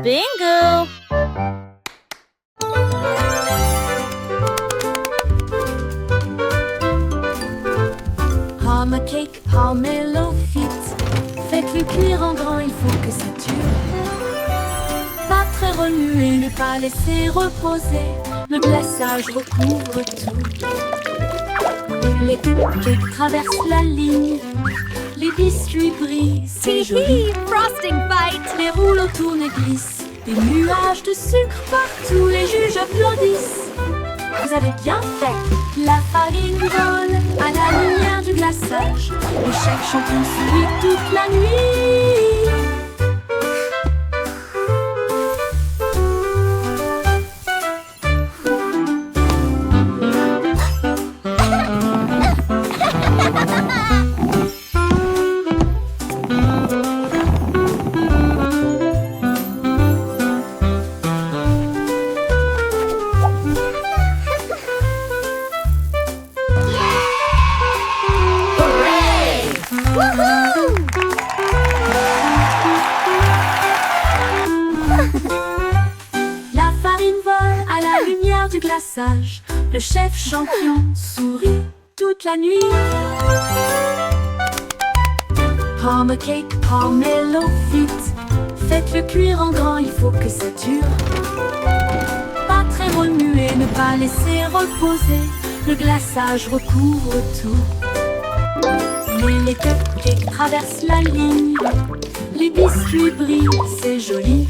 Bingo! Pomme cake, pomelo fit. Faites-le cuire en grand, il faut que ça dure. Pas très remuer, ne pas laisser reposer. Le glaçage recouvre tout. Les cupcakes traversent la ligne. Les biscuits brillent, c'est joli. Frosting fight! Les rouleaux tournent et glissent. Des nuages de sucre partout, les juges applaudissent. Vous avez bien fait. La farine vole à la lumière du glaçage. Le chef champion sourit toute la nuit. La farine vole à la lumière du glaçage. Le chef champion sourit toute la nuit. Pomme cake, pomelo fit. Faites-le cuire en grand, il faut que ça dure. Pas très remuer, ne pas laisser reposer. Le glaçage recouvre tout. Les cupcakes traversent la ligne. Les biscuits brillent, c'est joli.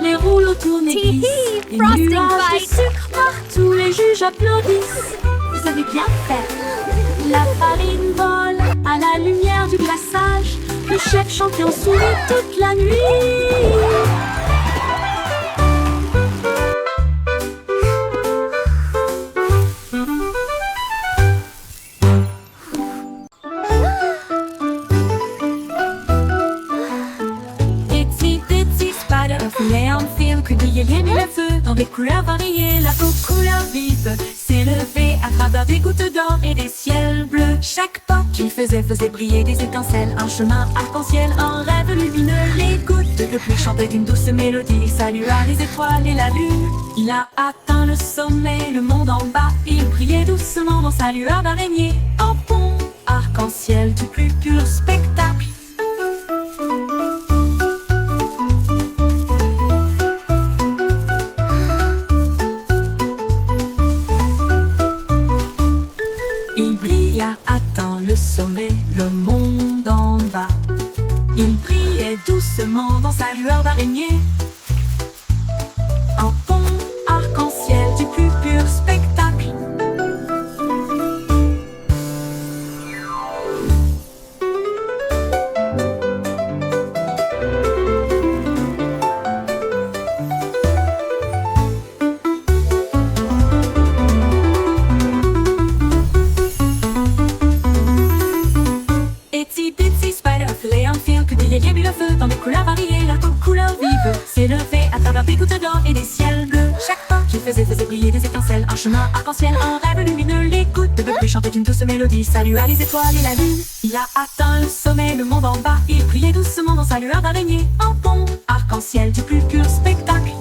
Les rouleaux tournent et glissent. Des Frosting nuages de fight. sucre partout, les juges applaudissent. Vous avez bien fait. La farine vole à la lumière du glaçage. Le chef champion sourit toute la nuit. Itsy bitsy spider of neon film que brillait le feu dans des couleurs variées. La couleur vive s'élevait à travers des gouttes d'or et des ciels bleus. Chaque pas qu'il faisait briller des étincelles. Un chemin arc-en-ciel, un rêve lumineux. Les gouttes de pluie chantaient une douce mélodie. Il salua les étoiles et la lune. Il a atteint le sommet, le monde en bas. Il brillait doucement dans sa lueur d'araignée. En pont arc-en-ciel du plus pur spectacle. Il brilla, atteint le sommet, le monde en bas. Il brillait doucement dans sa lueur d'araignée. Un pont arc-en-ciel du plus pur spectacle. Itsy bitsy spider filait un fil que brillait le feu dans des couleurs variées. La couleur vive s'élevait à travers des gouttes d'or et des ciels bleus. Chaque pas qu'il faisait briller des étincelles. Un chemin arc-en-ciel, un rêve lumineux. Les gouttes de pluie chantaient une douce mélodie. Salua les étoiles et la lune. Il a atteint le sommet, le monde en bas. Il brillait doucement dans sa lueur d'araignée. Un pont arc-en-ciel du plus pur spectacle.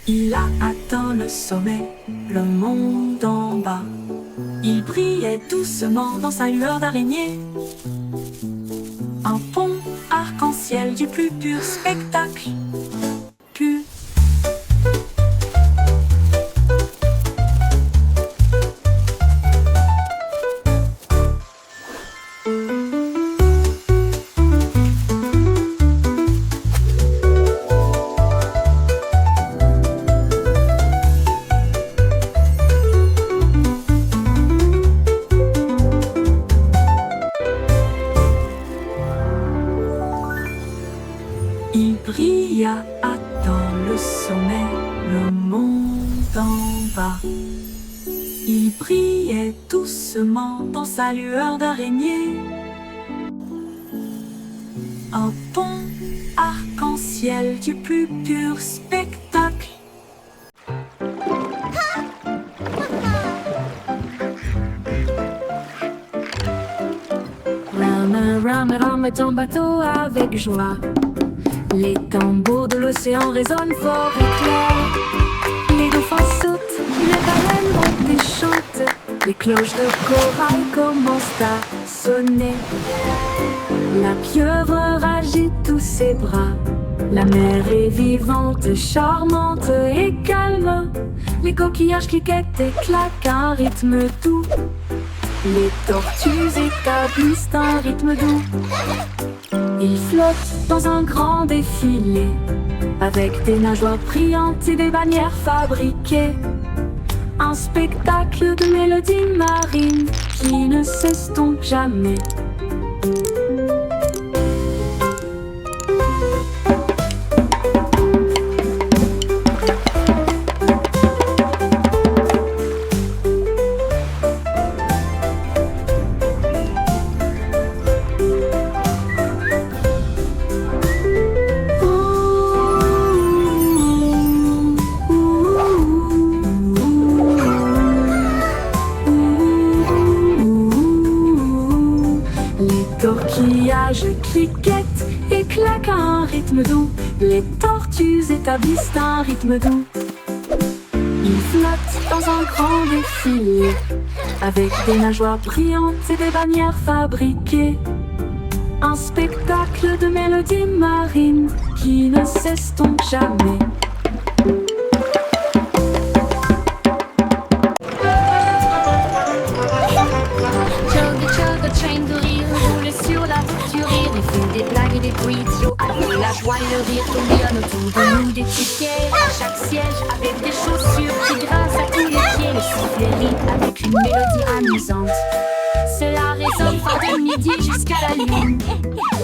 Il a atteint le sommet, le monde en bas. Il brillait doucement dans sa lueur d'araignée. Un pont arc-en-ciel du plus pur spectacle. Pur. Il brilla, atteint le sommet, le monde en bas. Il brillait doucement dans sa lueur d'araignée. Un pont arc-en-ciel du plus pur spectacle. rame est en bateau avec joie. Les tambours de l'océan résonnent fort et clair. Les dauphins sautent, les baleines montent et chantent. Les cloches de corail commencent à sonner. La pieuvre agite tous ses bras. La mer est vivante, charmante et calme. Les coquillages cliquettent et claquent à un rythme doux. Les tortues établissent un rythme doux. Ils flottent dans un grand défilé, avec des nageoires brillantes et des bannières fabriquées. Un spectacle de mélodies marines qui ne s'estompe jamais. Torquillages cliquettent et claquent à un rythme doux. Les tortues établissent un rythme doux. Ils flottent dans un grand défilé, avec des nageoires brillantes et des bannières fabriquées. Un spectacle de mélodies marines qui ne s'estompe jamais. Des blagues et des bruits idiots, avec la joie et le rire tourbillonnent autour de nous. Des tickets à chaque siège, avec des chaussures qui grincent à tous les pieds. Le sifflet rit avec une mélodie amusante. Cela résonne fort de midi jusqu'à la lune.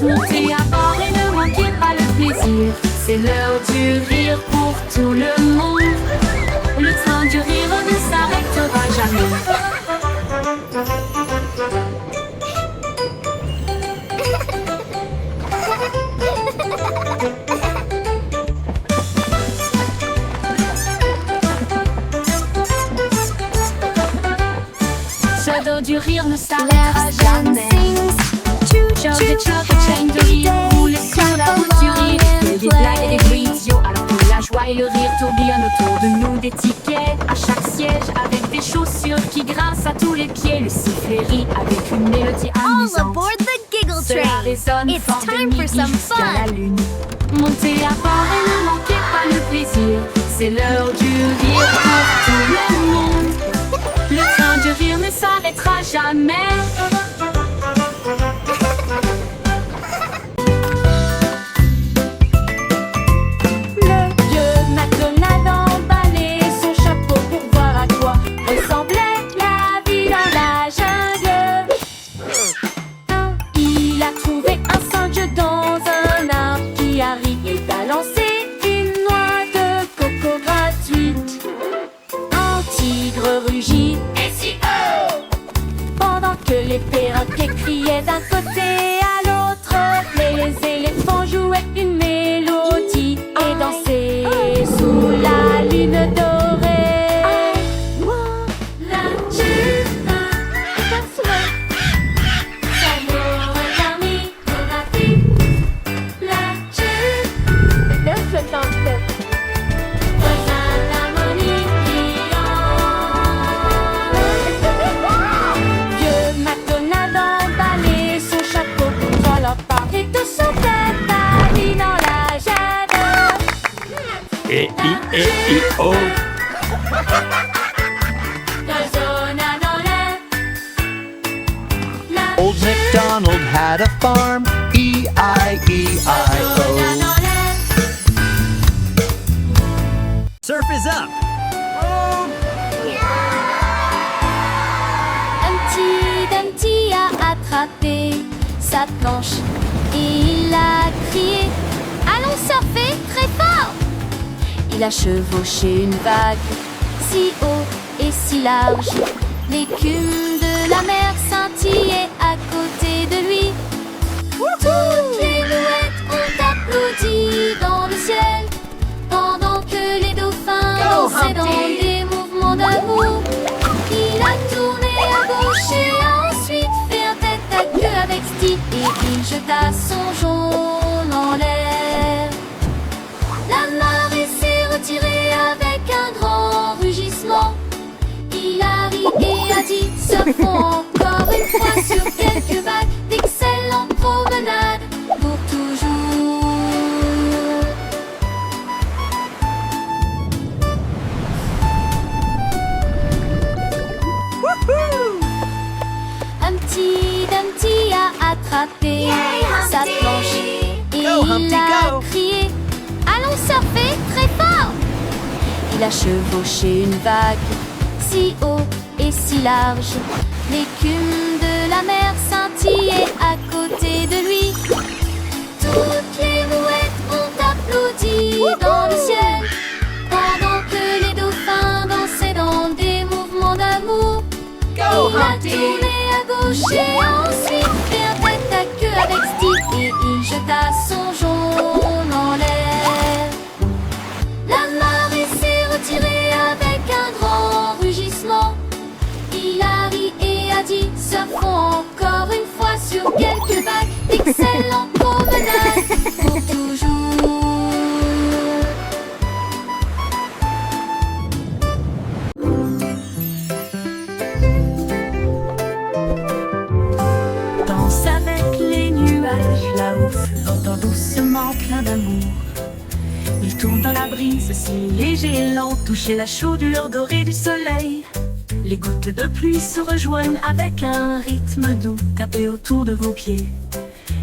Montez à bord et ne manquez pas le plaisir. C'est l'heure du rire pour tout le monde. Le train du rire ne s'arrêtera jamais. Le dos du rire ne s'arrêtera jamais. Chug et chug et chaîne de rire roule sur la route du rire. Il y a des blagues et des bruits idiots, alors que la joie et le rire tourbillonnent autour de nous. Des tickets à chaque siège, avec des chaussures qui grincent à tous les pieds. Le sifflet rit avec une mélodie All amusante. aboard the Giggle Cela Train! résonne It's fort de time for midi some jusqu'à la fun! lune. Montez à bord et ne manquez pas le plaisir. C'est l'heure du rire pour tout le monde. Le train du rire ne s'arrêtera jamais. Le vieux McDonald emballait son chapeau pour voir à quoi ressemblait la vie dans la jungle. Il a trouvé un singe dans un arbre qui a ri et balancé une noix de coco gratuite. Un tigre rugit pendant que les perroquets criaient d'un côté à l'autre. Les éléphants jouaient une mélodie et dansaient sous la lune dorée. I wanna choose that's what Samoa Yami Konati la choose. That's what I'm saying. E-I-E-I-O. Old MacDonald had a farm, E-I-E-I-O. Surf is up! Humpty Dumpty a attrapé sa planche et il a crié « Allons surfer très fort !» Il a chevauché une vague si haut et si large. L'écume de la mer scintillait à côté de lui. Toutes les mouettes ont applaudi dans le ciel, pendant que les dauphins dansaient dans des mouvements d'amour. Il a tourné à gauche et a ensuite fait un tête à queue avec style et il jeta son jaune en l'air. La marée s'est retirée avec un grand rugissement. Il a ri et a dit, surfons encore une fois sur quelques vagues. D'excellentes promenades pour toujours. Humpty Dumpty a attrapé sa planche et Go, Humpty, il a go. crié, allons surfer très fort. Il a chevauché une vague si haut et si large. L'écume de la mer scintillait à côté de lui. Toutes les mouettes ont applaudi dans le ciel, pendant que les dauphins dansaient dans des mouvements d'amour. Il a tourné à gauche et ensuite fait un tête à queue avec Steve et il jeta son jaune en l'air. La marée s'est retirée avec un grand rugissement. Il a ri et a dit, surfons encore une fois sur quelques vagues. D'excellentes promenades pour toujours. Danse avec les nuages là-haut, flottant doucement plein d'amour. Il tourne dans la brise si léger et lent, toucher la chaudure dorée du soleil. Les gouttes de pluie se rejoignent avec un rythme doux, tapez autour de vos pieds.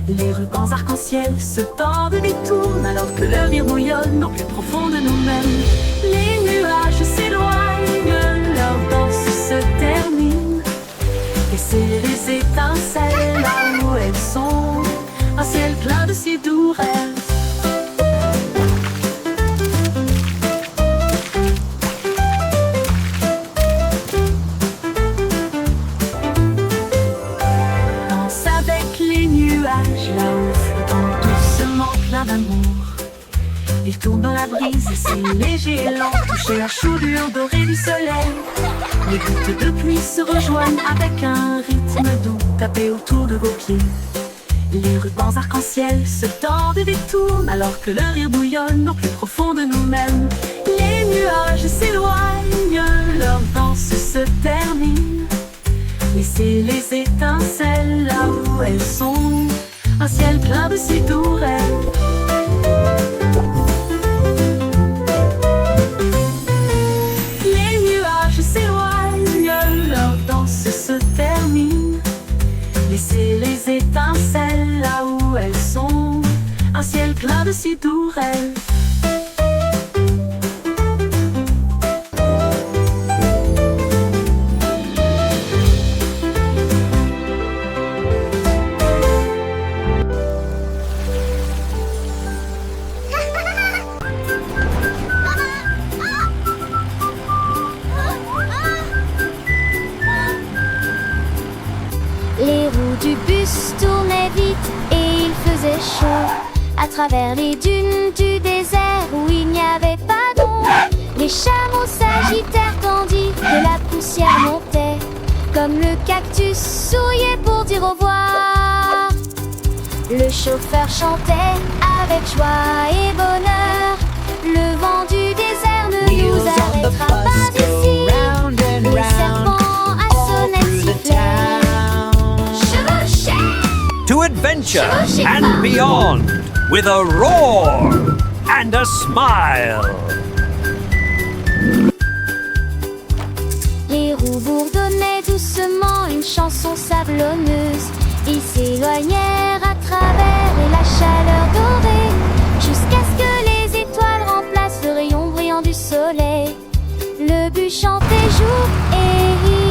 Les rubans arc-en-ciel se tordent et détournent alors que le rire bouillonne au plus profond de nous-mêmes. Les nuages s'éloignent, leur danse se termine. Laissez les étincelles là où elles sont, un ciel plein de si doux rêves. Danse avec les nuages là-haut, flottant doucement plein d'amour. Il tourne dans la brise, c'est léger et lent, toucher la chaudure dorée du soleil. Les gouttes de pluie se rejoignent avec un rythme doux, tapez autour de vos pieds. Les rubans arc-en-ciel se tordent et détournent alors que le rire bouillonne au plus profond de nous-mêmes. Les nuages s'éloignent, leur danse se termine. Laissez les étincelles là où elles sont, un ciel plein de si doux rêves. Les nuages s'éloignent, leur danse se termine. Laissez les étincelles là où elles sont, un ciel plein de si doux rêves. Les roues du bus tournaient vite et il faisait chaud. À travers les dunes du désert où il n'y avait pas d'ombre, les chameaux s'agitèrent tandis que la poussière montait. Comme le cactus souriait pour dire au revoir. Le chauffeur chantait avec joie et bonheur. Le vent du désert ne nous arrêtera pas ici. Les serpents à sonnette sifflaient. To adventure and beyond with a roar and a smile. Les roues bourdonnaient doucement une chanson sablonneuse. Ils s'éloignèrent à travers la chaleur dorée, jusqu'à ce que les étoiles remplacent le rayon brillant du soleil. Le bus chantait jour et nuit.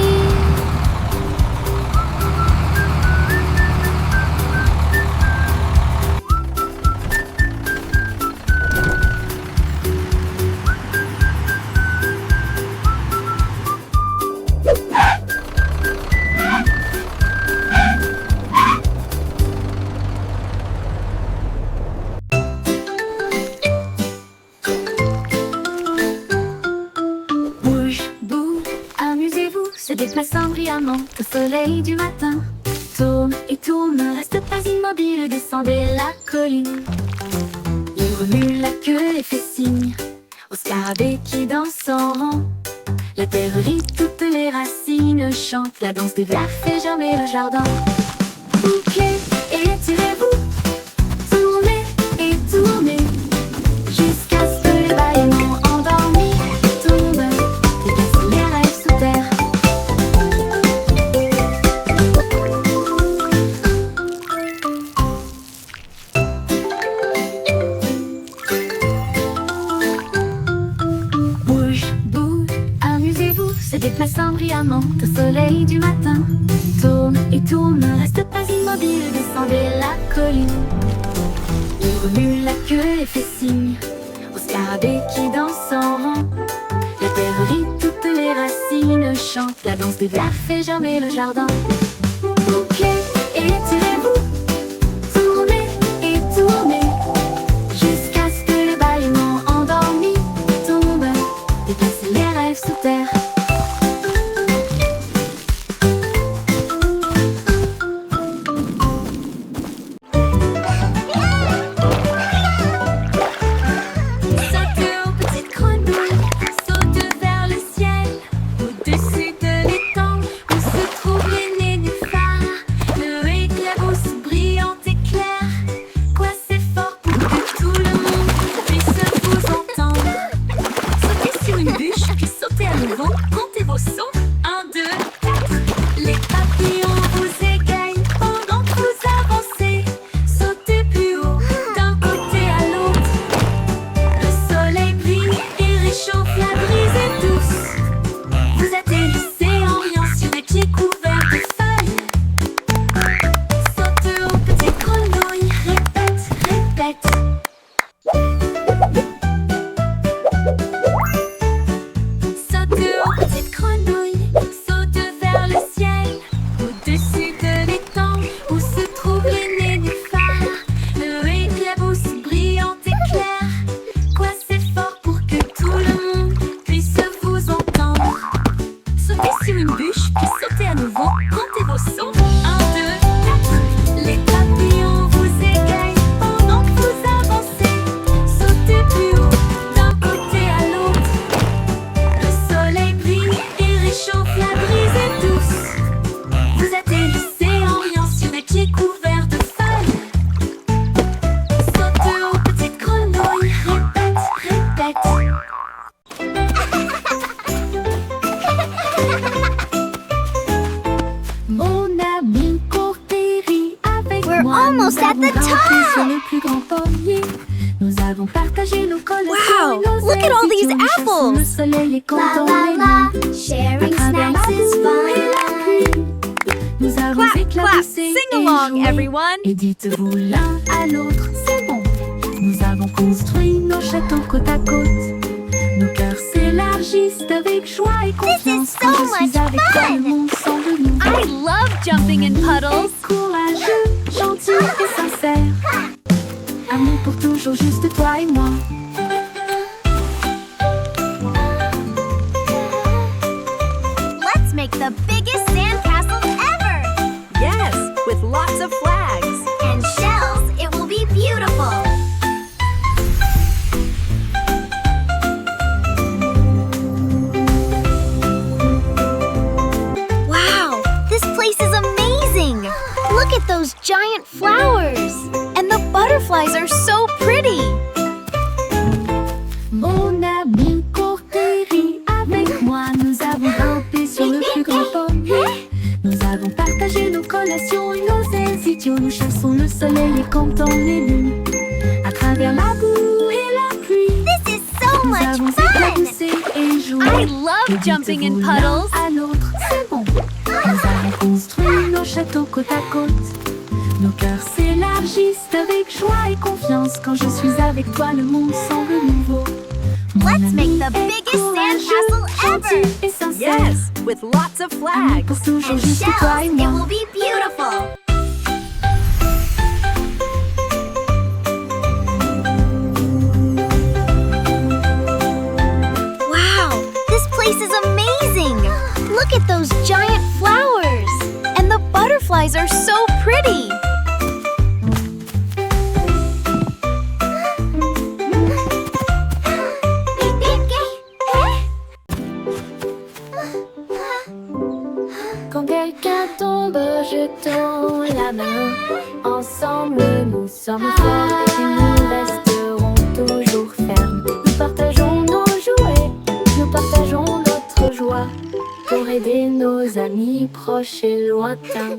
Se déplaçant brillamment au soleil du matin, tourne et et tourne, ne reste pas immobile, descendez la colline. Il remue la queue et fait signe au scarabée qui danse en rang. La terre rit, toutes les racines chantent, la danse des vers fait germer le jardin. Bouclez et tirez-vous, tournez et tournez, jusqu'à ce que les bâillements endormis tombent et cassent les rêves sous terre. Bouge, bouge, amusez-vous, se déplaçant brillamment au soleil du matin. Tourne et tourne, ne reste pas immobile, descendez la colline. Il remue la queue et fait signe au scarabée qui danse en rang. La terre rit, toutes les racines chantent, la danse des vers fait germer le jardin. Bouclez et tirez-vous, tournez et tournez, jusqu'à ce que les bâillements endormis tombent et placent les rêves sous terre. Saute aux petites grenouilles, saute vers le ciel, au-dessus de l'étang où se trouvent les nénuphars. Le éclabousse brillante et claire, quoi c'est fort pour que tout le monde puisse vous entendre. Sautez sur une bûche, puis sautez à nouveau, comptez vos sauts, 1, 2, 4. Les papillons vous égayent pendant que vous avancez. Sautez plus haut, d'un côté à l'autre. Le soleil brille et réchauffe, la brise est douce. Vous atterrissez en riant sur des pieds couverts de feuilles. Saute aux petites grenouilles, répète, répète. Saute aux petites grenouilles, saute vers le ciel, au-dessus de l'étang où se trouvent les nénuphars. Le éclabousse brillante et claire, quoi c'est fort pour que tout le monde puisse vous entendre. Sautez sur une bûche, puis sautez à nouveau, comptez vos sauts, 1, 2, 4. Les papillons vous égayent pendant que vous avancez. Sautez plus haut, d'un côté à l'autre. Le soleil brille et réchauffe, la brise est douce. Vous atterrissez en riant sur des pieds couverts de feuilles. Saute aux petites grenouilles, répète, répète. Mon ami court et rit avec We're moi. almost Nous at avons the grimpé top. sur le plus grand pommier. Nous avons partagé nos collations Wow, et nos look at all ailes. these Si tu nous chasses, apples. le soleil est La content la et la, nous. sharing À travers la snacks is boue et la fun. pluie, nous avons Clap, clap, éclaboussé sing et along, joué. everyone. Et dites-vous l'un à l'autre, c'est bon. Nous avons construit nos châteaux côte à côte. Nos cœurs s'élargissent avec joie et confiance. so Quand je suis much avec toi, fun. le monde semble nouveau. I love jumping in puddles. Courageux, gentil et sincère. Amour pour toujours, juste toi et moi. Let's make the biggest sandcastle ever. Yes, with lots of flags. And shells, it will be beautiful. Wow, this place is amazing. Look at those giant flowers. And the butterflies are so pretty. Mon ami court et rit avec moi. Nous avons grimpé sur le plus grand pommier. Nous avons partagé nos collations et nos ailes idiots. Nous chassons le soleil et comptons les lunes. À travers la boue et la pluie, This is so nous much avons fun. éclaboussé et joué. I Et love jumping in dites-vous l'un puddles. à l'autre, c'est bon. Nous avons construit nos châteaux côte à côte. Nos cœurs s'élargissent avec joie et confiance. Quand je suis avec toi, le monde semble nouveau. Mon Let's ami make the est biggest courageux, sandcastle gentil ever. et sincère. Yes, with lots of Amour flags. pour toujours, And juste shells, toi et it moi. will be beautiful. Wow, this place is amazing. Look at those giant flowers. And the butterflies butterflies are so pretty! Quand quelqu'un tombe, je tends la main. Ensemble, nous sommes forts et nous resterons toujours fermes. Nous partageons nos jouets, nous partageons notre joie pour aider nos amis proches et lointains.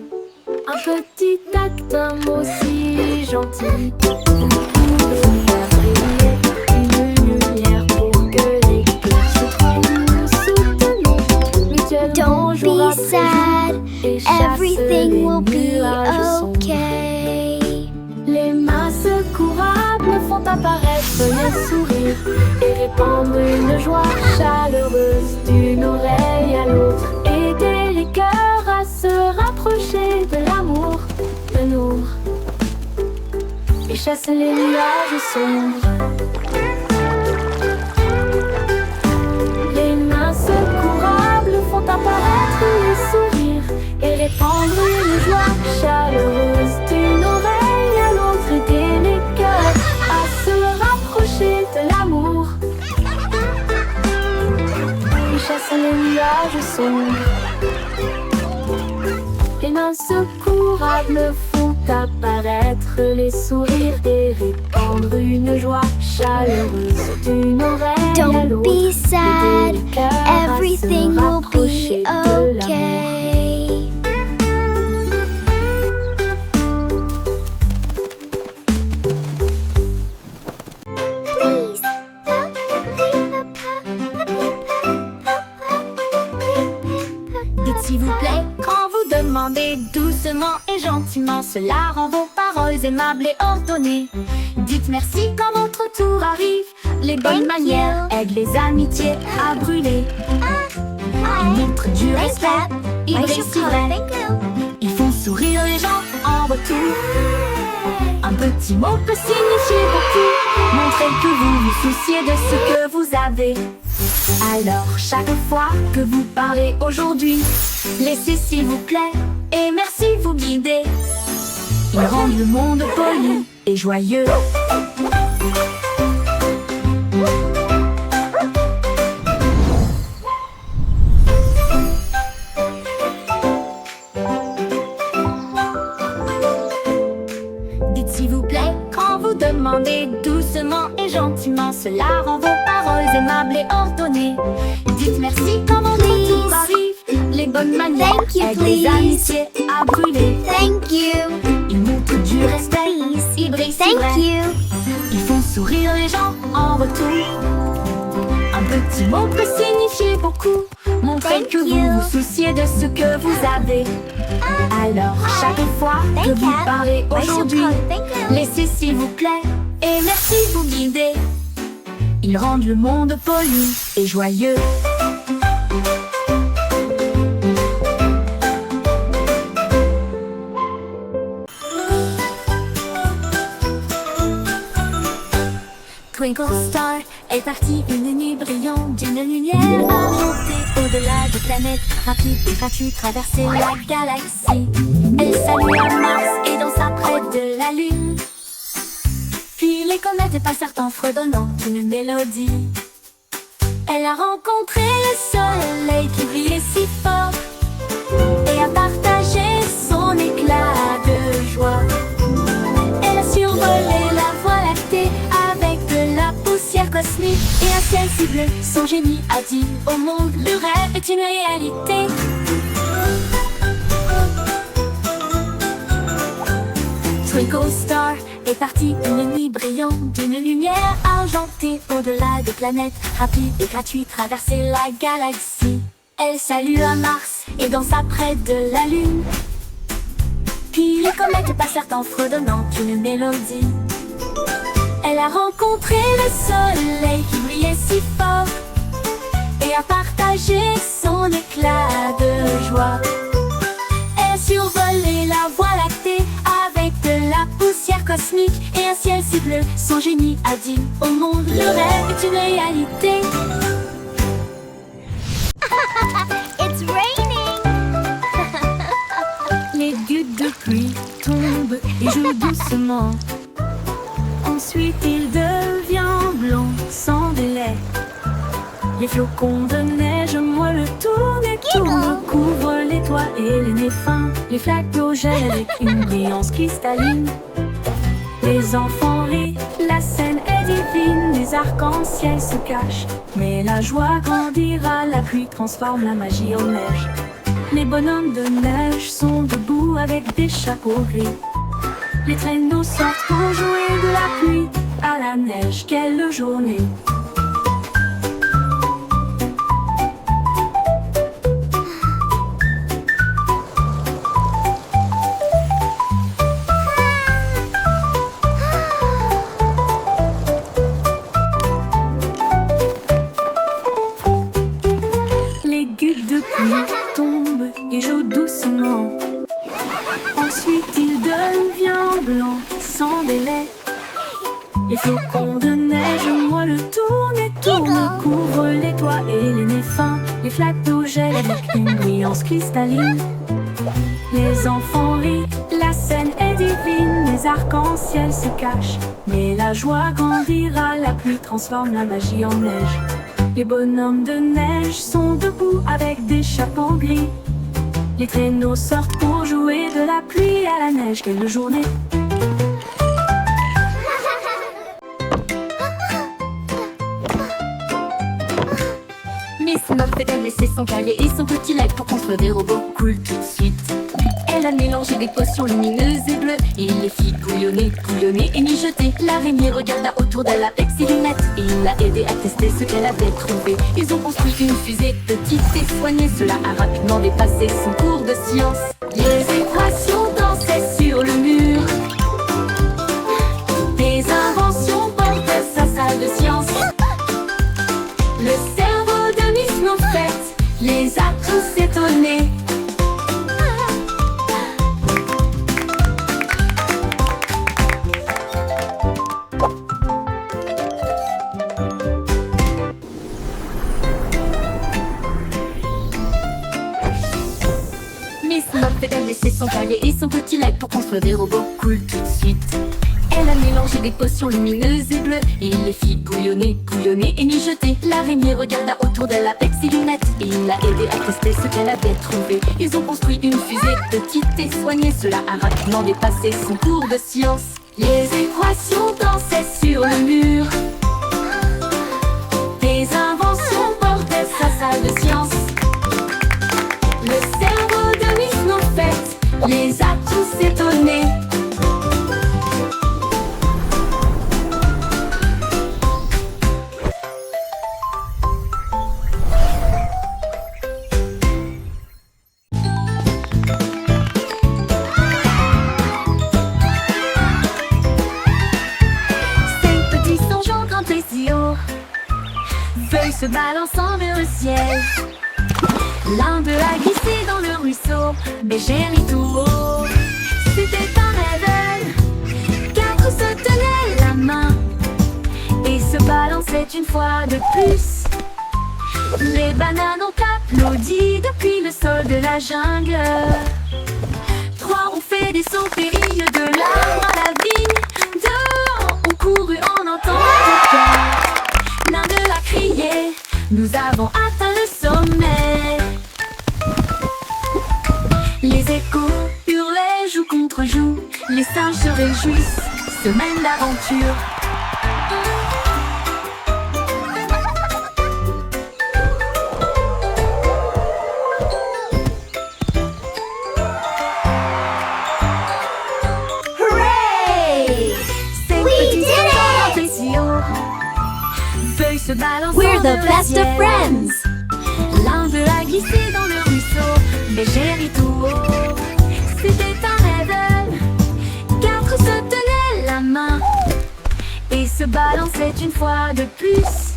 Un petit acte, un mot si gentil. Vous pouvez faire briller une lumière pour que les cœurs se trouvent. Nous soutenons mutuellement Don't jour be après sad, jour et chasse everything les will be nuages sombres. okay. Les mains secourables font apparaître les sourires et répandre une joie chaleureuse d'une oreille à l'autre. Aider les cœurs à se rapprocher de l'amour, de nous, et chasse les nuages sombres. Les mains secourables font apparaître les sourires et répandre une joie chaleureuse d'une oreille à l'autre. Aider les cœurs à se rapprocher de l'amour et chasse les nuages sombres. Les mains secourables font apparaître les sourires et répandre une joie chaleureuse d'une oreille à Don't l'autre. be sad, Aider les cœurs à se everything will rapprocher be de l'amour. okay. Please. Dites s'il vous plaît quand vous demandez doucement et gentiment. Cela rend vos paroles aimables et ordonnées. Dites merci quand votre tour arrive. Les bonnes Thank manières you. aident les amitiés à brûler. Ils montrent du respect, ils I should réussissent. call it thank you. Ils font sourire les gens en retour. Un petit mot peut signifier beaucoup. Montrez que vous vous souciez de ce que vous avez. Alors chaque fois que vous parlez aujourd'hui, laissez s'il vous plaît et merci vous guider. Ils rendent le monde poli et joyeux. Dites s'il vous plaît quand vous demandez doucement et gentiment. Cela rend vos paroles aimables et ordonnées. Dites merci quand votre tour arrive. Les bonnes manières Thank you, aident les please. amitiés à brûler. Thank you. Ils montrent du respect, Please. ils brillent si Thank vrai. you. Ils font sourire les gens en retour. Un petit mot peut signifier beaucoup. Montrez Thank que vous you. vous souciez de ce que vous avez. Alors chaque fois que Thank vous you. parlez I should aujourd'hui, call it thank you. laissez s'il vous plaît et merci vous guider. Ils rendent le monde poli et joyeux. Twinkle Star est partie une nuit brillante d'une lumière argentée. Au-delà des planètes, rapide et gratuit, traverser la galaxie. Elle salue à Mars et dansa près de la Lune. Puis les comètes passèrent en fredonnant une mélodie. Elle a rencontré le soleil qui brillait si fort et a partagé son éclat de joie. Elle a survolé la voie lactée avec de la poussière cosmique et un ciel si bleu. Son génie a dit au monde, le rêve est une réalité. Twinkle Star est partie une nuit brillante d'une lumière argentée. Au-delà des planètes, rapide et gratuit, traverser la galaxie. Elle salue à Mars et dansa près de la Lune. Puis les comètes passèrent en fredonnant une mélodie. Elle a rencontré le soleil qui brillait si fort et a partagé son éclat de joie. Elle a survolé la voie lactée avec de la poussière cosmique et un ciel si bleu. Son génie a dit au monde, le rêve est une réalité. It's raining. Les doucement. Ensuite il devient blanc sans délai. Les flocons de neige moelleux tournent et tournent, couvrent les toits et les nez fins. Les flaques d'eau gèlent avec une brillance cristalline. Les enfants rient, la scène est divine. Les arcs-en-ciel se cachent, mais la joie grandira. La pluie transforme la magie en neige. Les bonhommes de neige sont debout avec des chapeaux gris. Les traîneaux sortent pour jouer de la pluie à la neige. Quelle journée! Les gouttes de pluie tombent et jouent doucement. Ensuite il devient blanc sans délai. Les flocons de neige moelleux tournent et tournent, couvrent les toits et les nez fins. Les flaques d'eau gèlent avec une brillance cristalline. Les enfants rient, la scène est divine. Les arcs-en-ciel se cachent, mais la joie grandira. La pluie transforme la magie en neige. Les bonhommes de neige sont debout avec des chapeaux gris. Les traîneaux sortent pour jouer de la pluie à la neige. Quelle journée! Miss Muffet a laissé son cahier et son petit lac pour construire des robots cool tout de suite. Elle a mélangé des potions lumineuses et bleues et les fit bouillonner, bouillonner et mijoter. L'araignée regarda autour d'elle avec ses lunettes et il l'a aidé à tester ce qu'elle avait trouvé. Ils ont construit une fusée petite et soignée. Cela a rapidement dépassé son cours de science. Les équations dansaient sur le mur. Des inventions portaient sa salle de science. Le cerveau de Miss Muffet les a tous étonnés. Miss Muffet a laissé son cahier et son petit lac pour construire des robots cool tout de suite. Elle a mélangé des potions lumineuses et bleues et il les fit bouillonner, bouillonner et mijoter. L'araignée regarda autour d'elle avec ses lunettes et il l'a aidé à tester ce qu'elle avait trouvé. Ils ont construit une fusée petite et soignée. Cela a rapidement dépassé son cours de science. Les équations dansaient sur le mur. Des inventions portaient sa salle de science. Le cerveau de Miss Muffet les a tous étonnés. Feuilles se balançant vers le ciel. L'un d'eux a glissé dans le ruisseau, Bégère et tout haut. C'était un rêve. 4 se tenaient la main et se balançaient une fois de plus. Les bananes ont applaudi depuis le sol de la jungle. 3 ont fait des sauts périlleux de l'arbre à la vigne. 2 ont couru en entendant le cœur. L'un d'eux a crié, nous avons atteint le sommet. Les échos hurlaient joue contre joue. Les singes se réjouissent, semaine d'aventure. Hooray! We did it! Feuilles se balançant We're the vers le best of ciel. friends! L'un d'eux a glissé dans le ruisseau, Bégère et tout haut. C'était un rêve. 4 se tenaient la main et se balançaient une fois de plus.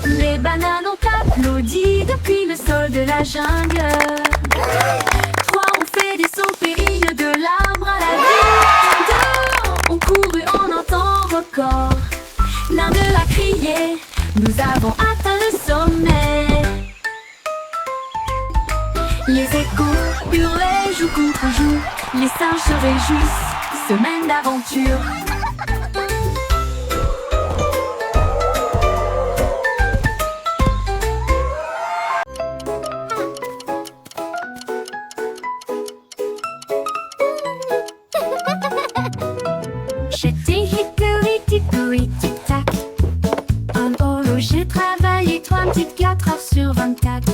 Les bananes ont applaudi depuis le sol de la jungle. 3 ont fait des sauts périlleux de l'arbre à la vigne. 2 ont couru en un temps record. L'un d'eux a crié, nous avons atteint le sommet. Les échos hurlaient joue contre joue. Les singes se réjouissent, semaine d'aventure. J'étais hickory dickory tic tac. Oh, j'ai travaillé 3 petites 4 heures sur 24.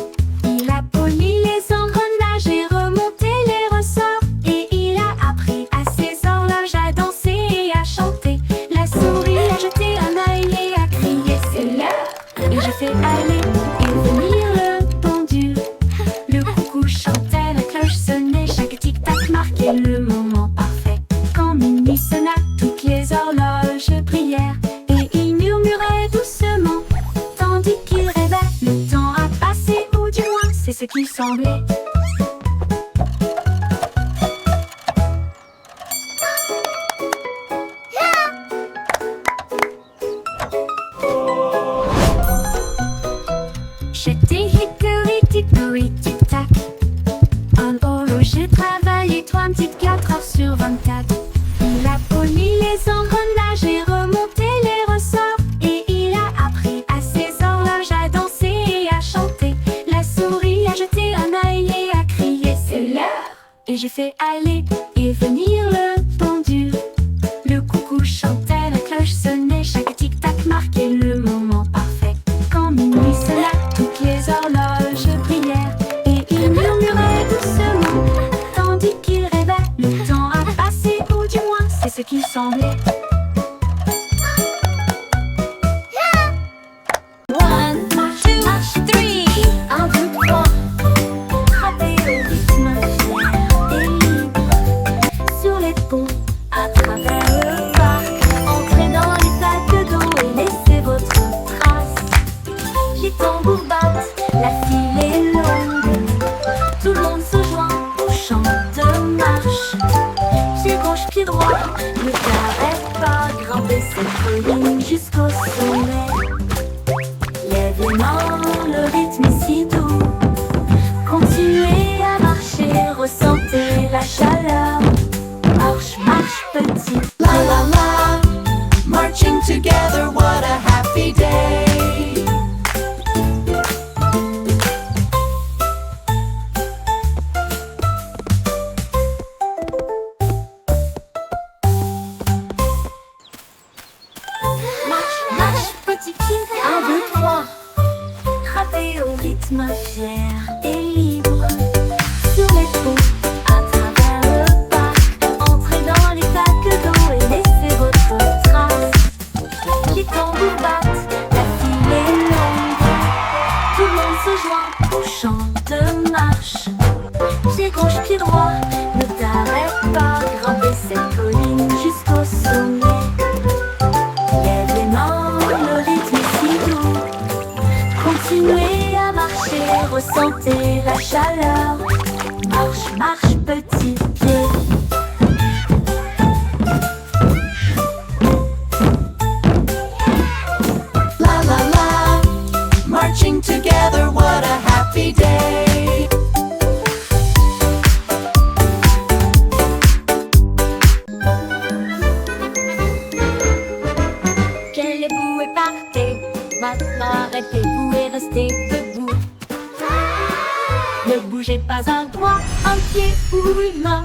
Il a poli les engrenages et remonté les ressorts. Et il a appris à ses horloges à danser et à chanter. La souris a jeté un œil et a crié c'est l'heure. Et j'ai fait aller et venir le pendule. Le coucou chantait, la cloche sonnait, chaque tic-tac marquait le moment parfait. Quand minuit sonna, toutes les horloges brillèrent et il murmurait doucement, tandis qu'il rêvait. Le temps a passé, ou du moins c'est ce qui semblait. J'étais hickory dickory tic tac. Oh, j'ai travaillé 3 petites 4 heures sur 24. Il a poli les engrenages et remonté les ressorts. Et il a appris à ses horloges à danser et à chanter. La souris a jeté un œil et a crié c'est l'heure. Et j'ai fait aller et venir le pendule. Le coucou chantait, la cloche sonnait, chaque tic-tac marquait le moment parfait. Quand minuit sonna, toutes les horloges brillèrent et il murmurait doucement, tandis qu'il rêvait. Le temps a passé, ou du moins c'est ce qui semblait. 1, 2, 3. 1, 2, 3. Frapper au rythme fier et libre. Sur les ponts, à travers le parc. Entrez dans les sacs d'eau et laissez votre trace. Les tambours battent, la file est longue. Tout le monde se joint au chant de marche. Pied gauche, pied droit, ne t'arrête pas. Grimper cette colline jusqu'au sommet. Lève les mains, le rythme est si doux. Continuez à marcher, ressentez la chaleur. Marche, marche petit. La la la, marching together, what a happy day. Marche, marche petit pied. 1, 2, 3. Frappez au rythme fier et libre. Sur les ponts, à travers le parc. Entrez dans les sacs d'eau et laissez votre trace. Les tambours battent, la file est longue. Tout le monde se joint au chant de marche. Pied gauche, pied droit, ne t'arrête pas. Grimper cette colline jusqu'au sommet. Lève les mains, le rythme est si doux. Continuez à marcher, ressentez la chaleur. Marche, marche petit pied. La la la, marching together, what a happy day. Levez-vous et partez. Maintenant arrêtez-vous et restez debout. Ne bougez pas un doigt, un pied ou une main.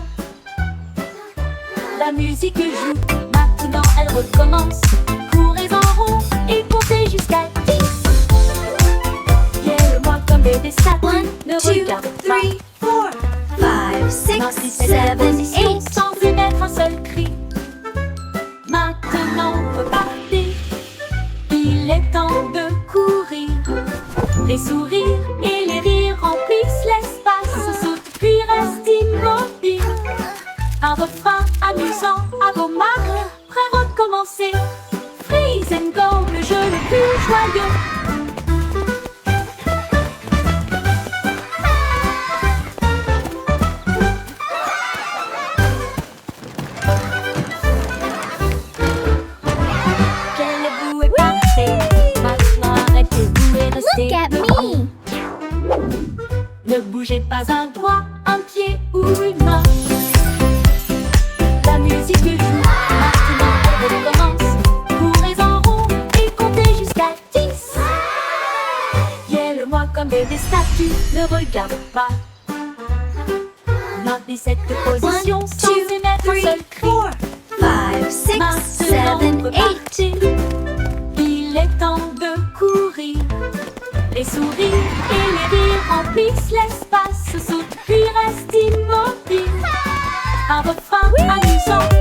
La musique joue, maintenant elle recommence. Courez en rond et comptez jusqu'à 10. Guère-moi comme des dessins. 1, Ne 2, regarde 3, pas. 4, 5, 6, 7, 8. Sans émettre un seul cri. Maintenant repartez. Il est temps de courir. Les sourires et les rires remplissent l'espace. Saute puis reste immobile. Un refrain amusant à vos marques. Prêt à recommencer. Freeze and go, le jeu le plus joyeux. Quelle est parfait. Maintenant arrêtez-vous et restez. Look at me! Ne bougez pas un doigt, un pied ou une main. La musique comme des statues, ne regarde pas. Maintenez cette position sans émettre un seul cri. 5, 6, 7, Maintenant, 8. repartez. Il est temps de courir. Les souris et les rires remplissent l'espace, sautent puis restent immobiles. Un refrain amusant